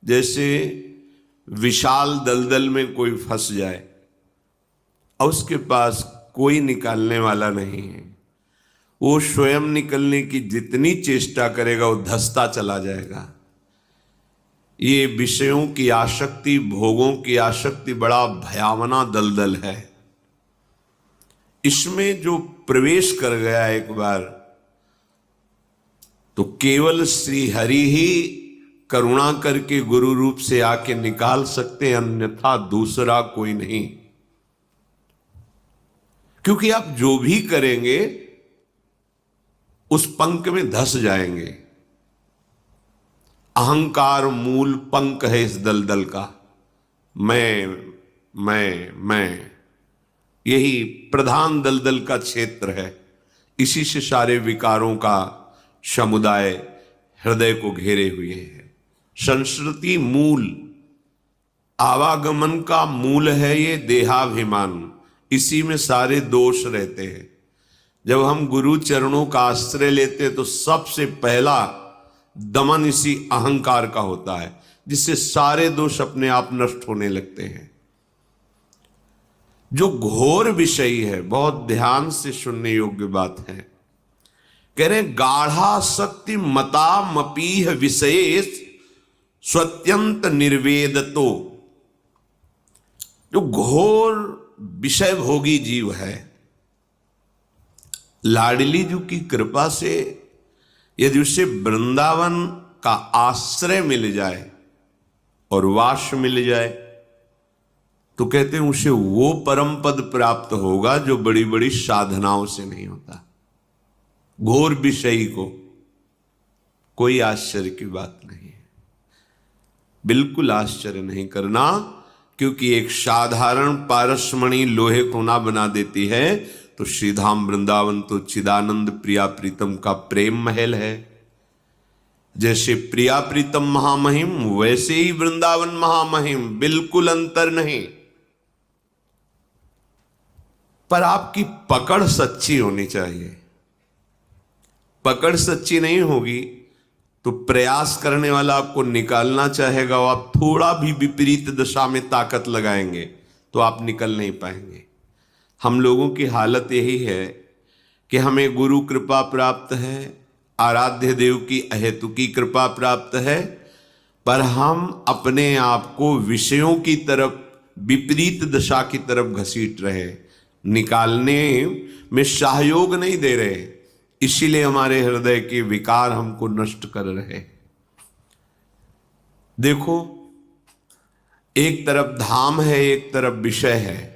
जैसे विशाल दलदल में कोई फंस जाए और उसके पास कोई निकालने वाला नहीं है, वो स्वयं निकलने की जितनी चेष्टा करेगा वो धंसता चला जाएगा। ये विषयों की आसक्ति, भोगों की आसक्ति बड़ा भयावना दलदल है। इसमें जो प्रवेश कर गया एक बार, तो केवल श्री हरि ही करुणा करके गुरु रूप से आके निकाल सकते, अन्यथा दूसरा कोई नहीं। क्योंकि आप जो भी करेंगे उस पंख में धंस जाएंगे। अहंकार मूल पंख है इस दलदल का। मैं यही प्रधान दलदल का क्षेत्र है। इसी से सारे विकारों का समुदाय हृदय को घेरे हुए है। संस्कृति मूल, आवागमन का मूल है ये देहाभिमान। इसी में सारे दोष रहते हैं। जब हम गुरु चरणों का आश्रय लेते तो सबसे पहला दमन इसी अहंकार का होता है, जिससे सारे दोष अपने आप नष्ट होने लगते हैं। जो घोर विषय है, बहुत ध्यान से सुनने योग्य बात है। कह रहे गाढ़ा शक्ति मता मपीह विशेष स्वत्यंत निर्वेदतो। जो घोर विषय भोगी जीव है, लाडली जी की कृपा से यदि उसे वृंदावन का आश्रय मिल जाए और वास मिल जाए, तो कहते हैं उसे वो परम पद प्राप्त होगा जो बड़ी बड़ी साधनाओं से नहीं होता। घोर विषयी को कोई आश्चर्य की बात नहीं है, बिल्कुल आश्चर्य नहीं करना, क्योंकि एक साधारण पारसमणि लोहे को ना बना देती है, तो श्रीधाम वृंदावन तो चिदानंद प्रिया प्रीतम का प्रेम महल है। जैसे प्रिया प्रीतम महामहिम, वैसे ही वृंदावन महामहिम, बिल्कुल अंतर नहीं। पर आपकी पकड़ सच्ची होनी चाहिए। पकड़ सच्ची नहीं होगी तो प्रयास करने वाला आपको निकालना चाहेगा, और आप थोड़ा भी विपरीत दिशा में ताकत लगाएंगे तो आप निकल नहीं पाएंगे। हम लोगों की हालत यही है कि हमें गुरु कृपा प्राप्त है, आराध्य देव की अहेतुकी कृपा प्राप्त है, पर हम अपने आप को विषयों की तरफ, विपरीत दिशा की तरफ घसीट रहे, निकालने में सहयोग नहीं दे रहे। इसीलिए हमारे हृदय के विकार हमको नष्ट कर रहे। देखो, एक तरफ धाम है, एक तरफ विषय है।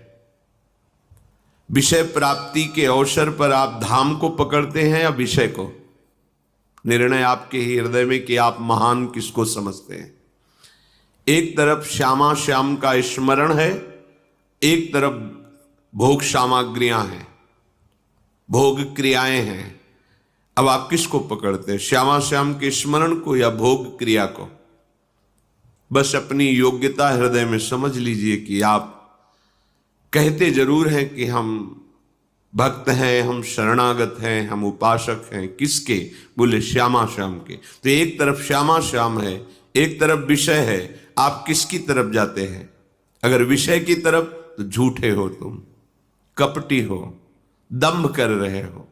विषय प्राप्ति के अवसर पर आप धाम को पकड़ते हैं या विषय को? निर्णय आपके ही हृदय में कि आप महान किसको समझते हैं। एक तरफ श्यामा श्याम का स्मरण है, एक तरफ भोग सामग्रियां हैं, भोग क्रियाएं हैं। अब आप किसको पकड़ते हैं, श्यामा श्याम के स्मरण को या भोग क्रिया को? बस अपनी योग्यता हृदय में समझ लीजिए कि आप कहते जरूर हैं कि हम भक्त हैं, हम शरणागत हैं, हम उपासक हैं। किसके? बोले श्यामा श्याम के। तो एक तरफ श्यामा श्याम है, एक तरफ विषय है। आप किसकी तरफ जाते हैं? अगर विषय की तरफ तो झूठे हो, तुम कपटी हो, दंभ कर रहे हो।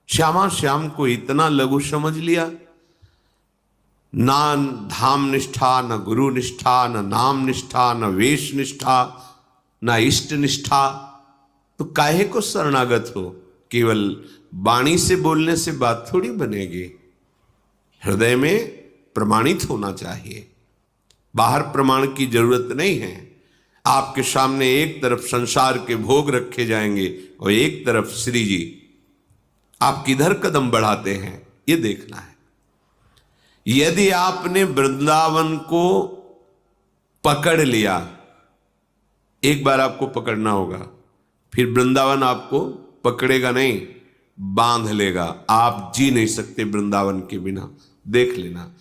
श्यामा श्याम को इतना लघु समझ लिया, ना धाम निष्ठा, न गुरु निष्ठा, न नाम निष्ठा, न वेश निष्ठा, न इष्ट निष्ठा। तो काहे को शरणागत हो? केवल वाणी से बोलने से बात थोड़ी बनेगी, हृदय में प्रमाणित होना चाहिए। बाहर प्रमाण की जरूरत नहीं है। आपके सामने एक तरफ संसार के भोग रखे जाएंगे और एक तरफ श्री जी। आप किधर कदम बढ़ाते हैं ये देखना है। यदि आपने वृंदावन को पकड़ लिया, एक बार आपको पकड़ना होगा, फिर वृंदावन आपको पकड़ेगा नहीं, बांध लेगा। आप जी नहीं सकते वृंदावन के बिना। देख लेना,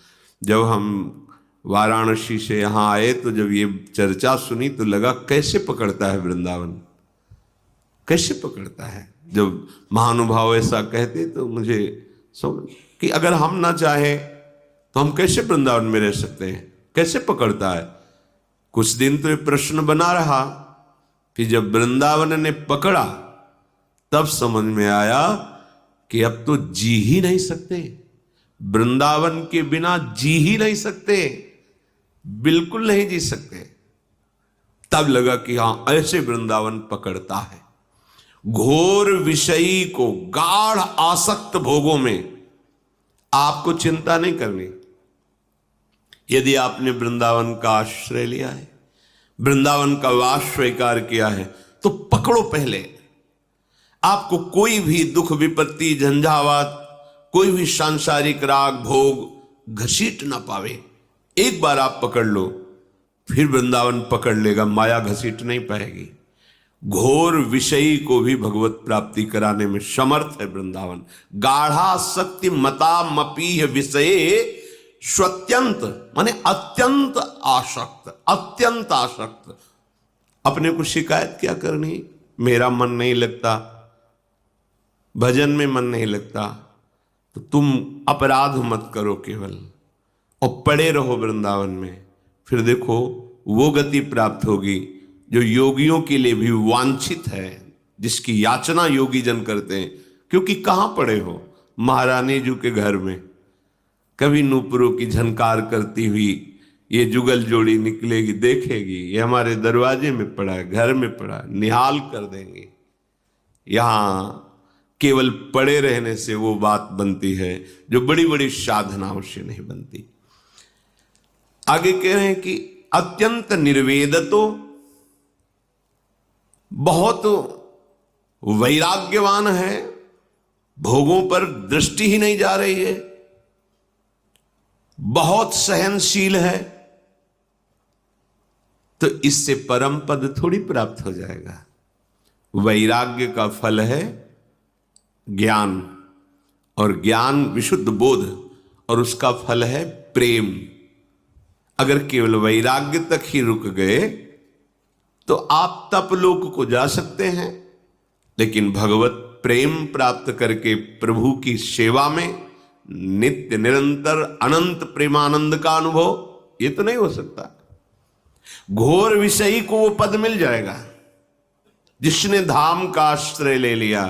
जब हम वाराणसी से यहाँ आए तो जब ये चर्चा सुनी तो लगा कैसे पकड़ता है वृंदावन, कैसे पकड़ता है। जब महानुभाव ऐसा कहते तो मुझे समझ कि अगर हम ना चाहे तो हम कैसे वृंदावन में रह सकते हैं। कैसे पकड़ता है? कुछ दिन तो ये प्रश्न बना रहा, फिर जब वृंदावन ने पकड़ा तब समझ में आया कि अब तो जी ही नहीं सकते, वृंदावन के बिना जी ही नहीं सकते, बिल्कुल नहीं जी सकते। तब लगा कि हां, ऐसे वृंदावन पकड़ता है। घोर विषयी को, गाढ़ आसक्त भोगों में आपको चिंता नहीं करनी। यदि आपने वृंदावन का आश्रय लिया है, वृंदावन का वास स्वीकार किया है, तो पकड़ो पहले। आपको कोई भी दुख विपत्ति झंझावात, कोई भी सांसारिक राग भोग घसीट ना पावे। एक बार आप पकड़ लो, फिर वृंदावन पकड़ लेगा, माया घसीट नहीं पाएगी। घोर विषयी को भी भगवत प्राप्ति कराने में समर्थ है वृंदावन। गाढ़ा शक्ति मता मपीह विषये स्वत्यंत, माने अत्यंत आसक्त, अत्यंत आसक्त। अपने को शिकायत क्या करनी, मेरा मन नहीं लगता, भजन में मन नहीं लगता, तो तुम अपराध मत करो केवल, और पड़े रहो वृंदावन में। फिर देखो वो गति प्राप्त होगी जो योगियों के लिए भी वांछित है, जिसकी याचना योगी जन करते हैं। क्योंकि कहां पड़े हो? महारानी जी के घर में। कभी नूपुरों की झनकार करती हुई ये जुगल जोड़ी निकलेगी, देखेगी ये हमारे दरवाजे में पड़ा है, घर में पड़ा है, निहाल कर देंगे। यहां केवल पड़े रहने से वो बात बनती है जो बड़ी बड़ी साधनाओं से नहीं बनती। आगे कह रहे हैं कि अत्यंत निर्वेदतो, बहुत वैराग्यवान है, भोगों पर दृष्टि ही नहीं जा रही है, बहुत सहनशील है, तो इससे परम पद थोड़ी प्राप्त हो जाएगा। वैराग्य का फल है ज्ञान, और ज्ञान विशुद्ध बोध, और उसका फल है प्रेम। अगर केवल वैराग्य तक ही रुक गए तो आप तपलोक को जा सकते हैं, लेकिन भगवत प्रेम प्राप्त करके प्रभु की सेवा में नित्य निरंतर अनंत प्रेमानंद का अनुभव ये तो नहीं हो सकता। घोर विषयी को वो पद मिल जाएगा जिसने धाम का आश्रय ले लिया,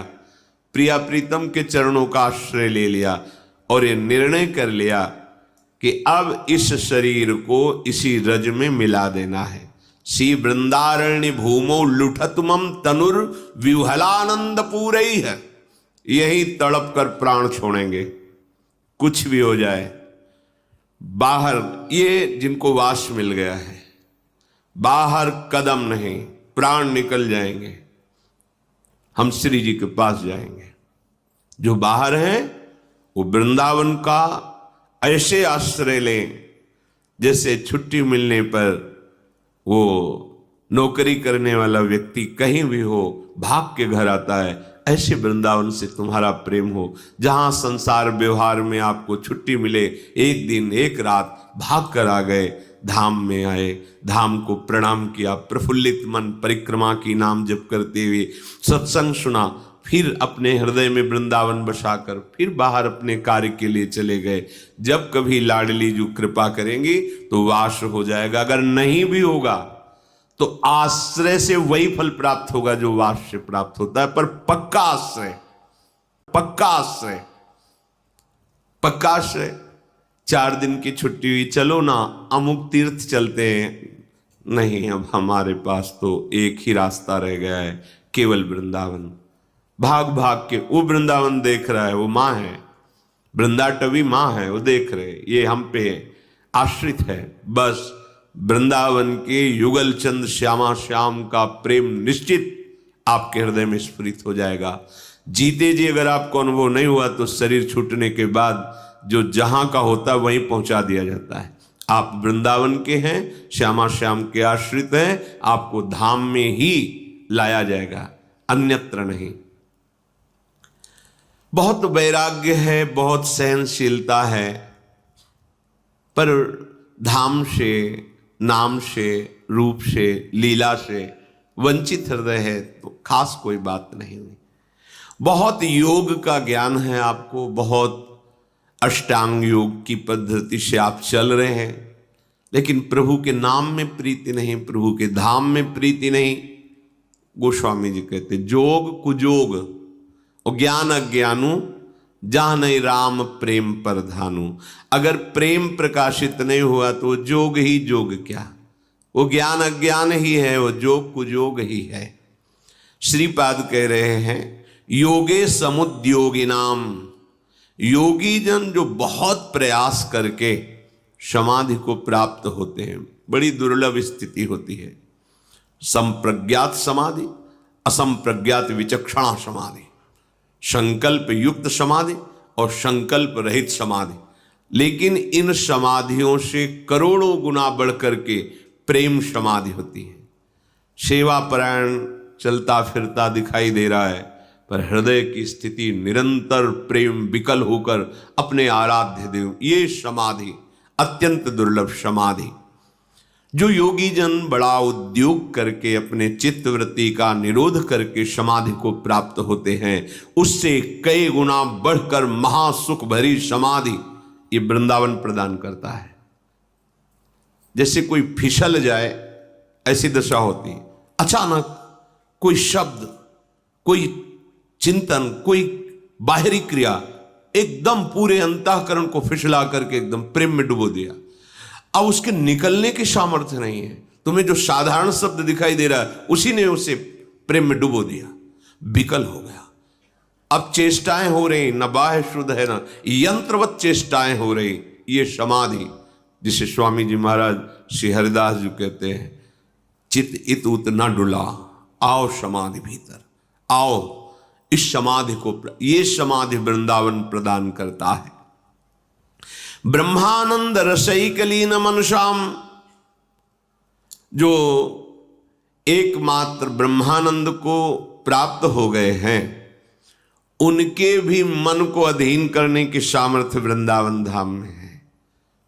प्रिया प्रीतम के चरणों का आश्रय ले लिया, और ये निर्णय कर लिया कि अब इस शरीर को इसी रज में मिला देना है। श्री वृंदारण्य भूमो लुठतुमम तनुर विह्वलानंद पूरई है, यही तड़प कर प्राण छोड़ेंगे, कुछ भी हो जाए। बाहर ये जिनको वास मिल गया है, बाहर कदम नहीं, प्राण निकल जाएंगे, हम श्री जी के पास जाएंगे। जो बाहर हैं वो वृंदावन का ऐसे आश्रय लें जैसे छुट्टी मिलने पर वो नौकरी करने वाला व्यक्ति कहीं भी हो भाग के घर आता है। ऐसे वृंदावन से तुम्हारा प्रेम हो, जहां संसार व्यवहार में आपको छुट्टी मिले, एक दिन एक रात भाग कर आ गए, धाम में आए, धाम को प्रणाम किया, प्रफुल्लित मन परिक्रमा की, नाम जप करते हुए सत्संग सुना, फिर अपने हृदय में वृंदावन बसाकर फिर बाहर अपने कार्य के लिए चले गए। जब कभी लाडली जी कृपा करेंगी तो वास हो जाएगा, अगर नहीं भी होगा तो आश्रय से वही फल प्राप्त होगा जो वास से प्राप्त होता है। पर पक्का आश्रय, पक्का आश्रय, पक्का आश्रय। 4 दिन की छुट्टी हुई, चलो ना अमुक तीर्थ चलते हैं, नहीं अब हमारे पास तो एक ही रास्ता रह गया है, केवल वृंदावन। भाग भाग के वो वृंदावन देख रहा है, वो माँ है, वृंदाटवी माँ है, वो देख रहे, ये हम पे आश्रित है। बस वृंदावन के युगल चंद श्यामा श्याम का प्रेम निश्चित आपके हृदय में स्फुरित हो जाएगा। जीते जी अगर आपको अनुभव नहीं हुआ तो शरीर छूटने के बाद जो जहां का होता है वहीं पहुंचा दिया जाता है। आप वृंदावन के हैं, श्यामा श्याम के आश्रित हैं, आपको धाम में ही लाया जाएगा, अन्यत्र नहीं। बहुत वैराग्य है, बहुत सहनशीलता है, पर धाम से, नाम से, रूप से, लीला से वंचित हृदय है तो खास कोई बात नहीं हुई। बहुत योग का ज्ञान है आपको, बहुत अष्टांग योग की पद्धति से आप चल रहे हैं, लेकिन प्रभु के नाम में प्रीति नहीं, प्रभु के धाम में प्रीति नहीं। गोस्वामी जी कहते जोग कुजोग और ज्ञान अज्ञानु जहाँ नहीं राम प्रेम पर धानु। अगर प्रेम प्रकाशित नहीं हुआ तो जोग ही जोग क्या, वो ज्ञान अज्ञान ही है, वो जोग कुजोग ही है। श्रीपाद कह रहे हैं योगे समुद्योगिनाम, योगी जन जो बहुत प्रयास करके समाधि को प्राप्त होते हैं, बड़ी दुर्लभ स्थिति होती है। संप्रज्ञात समाधि, असंप्रज्ञात विचक्षणा समाधि, संकल्प युक्त समाधि और संकल्प रहित समाधि। लेकिन इन समाधियों से करोड़ों गुना बढ़ करके प्रेम समाधि होती है। सेवा परायण चलता फिरता दिखाई दे रहा है, पर हृदय की स्थिति निरंतर प्रेम विकल होकर अपने आराध्य देव, ये समाधि अत्यंत दुर्लभ समाधि। जो योगी जन बड़ा उद्योग करके अपने चित्तवृत्ति का निरोध करके समाधि को प्राप्त होते हैं, उससे कई गुना बढ़कर महासुख भरी समाधि ये वृंदावन प्रदान करता है। जैसे कोई फिसल जाए ऐसी दशा होती है, अचानक कोई शब्द, कोई चिंतन, कोई बाहरी क्रिया एकदम पूरे अंतःकरण को फिसला करके एकदम प्रेम में डुबो दिया। अब उसके निकलने की सामर्थ्य नहीं है। तुम्हें जो साधारण शब्द दिखाई दे रहा है उसी ने उसे प्रेम में डुबो दिया, विकल हो गया। अब चेष्टाएं हो रही, न बाह्य शुद्ध है न यंत्रवत चेष्टाएं हो रही। ये समाधि जिसे स्वामी जी महाराज श्री हरिदास जी कहते हैं, चित इत उत न डुला, आओ समाधि भीतर आओ। इस समाधि को, ये समाधि वृंदावन प्रदान करता है। ब्रह्मानंद रसैकलीन मनसाम, जो एकमात्र ब्रह्मानंद को प्राप्त हो गए हैं, उनके भी मन को अधीन करने की सामर्थ्य वृंदावन धाम में है।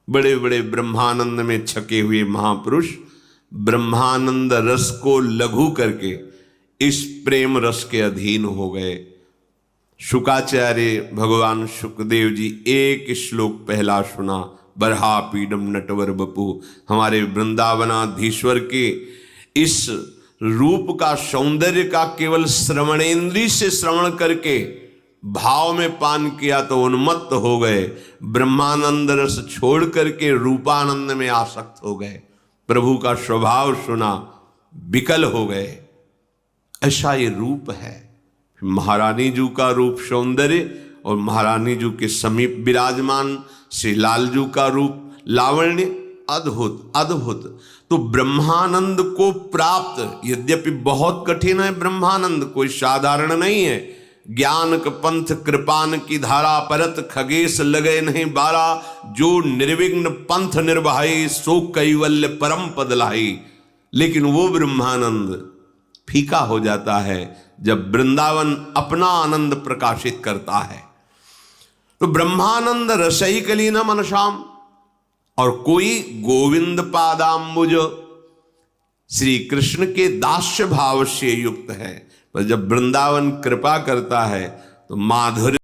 बड़े बड़े ब्रह्मानंद में छके हुए महापुरुष ब्रह्मानंद रस को लघु करके इस प्रेम रस के अधीन हो गए। शुकाचार्य भगवान शुकदेव जी एक श्लोक पहला सुना, बरहा पीडम नटवर बपू। हमारे वृंदावनाधीश्वर के इस रूप का, सौंदर्य का केवल श्रवणेन्द्रिय से श्रवण करके भाव में पान किया तो उन्मत्त हो गए, ब्रह्मानंद रस छोड़ करके रूपानंद में आसक्त हो गए। प्रभु का स्वभाव सुना, विकल हो गए। ऐसा ये रूप है। महारानी जी का रूप सौंदर्य और महारानी जी के समीप विराजमान श्री लालजू का रूप लावण्य, अद्भुत अद्भुत। तो ब्रह्मानंद को प्राप्त, यद्यपि बहुत कठिन है ब्रह्मानंद, कोई साधारण नहीं है। ज्ञान क पंथ कृपान की धारा, परत खगेश लगे नहीं बारा। जो निर्विघ्न पंथ निर्वाही, सो कैवल्य परम पद लाई। लेकिन वो ब्रह्मानंद फीका हो जाता है जब वृंदावन अपना आनंद प्रकाशित करता है। तो ब्रह्मानंद रसैकलीन मनसाम, और कोई गोविंद पादाम्बुज, श्री कृष्ण के दास्य भाव से युक्त है। पर जब वृंदावन कृपा करता है तो माधुर्य